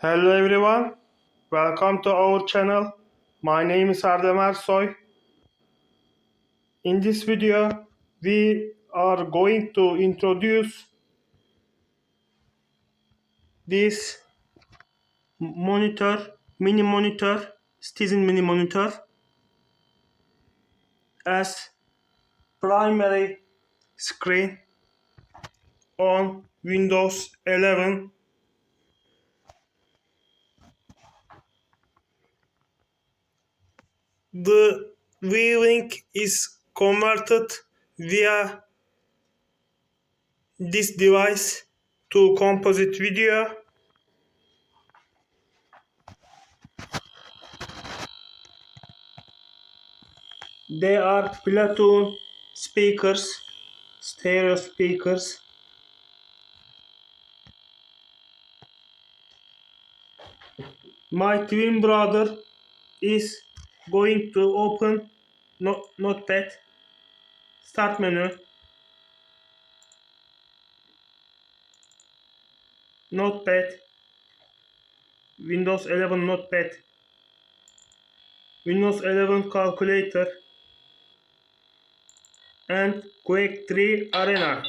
Hello everyone, welcome to our channel. My name is Ardem Ersoy. In this video, we are going to introduce this mini monitor, Citizen mini monitor as primary screen on Windows 11. The viewing is converted via this device to composite video. They are Bluetooth speakers, stereo speakers. My twin brother is going to open Notepad, start menu, Notepad, Windows 11 Notepad, Windows 11 calculator, and Quake 3 Arena.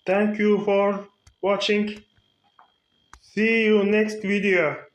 Thank you for watching. See you next video.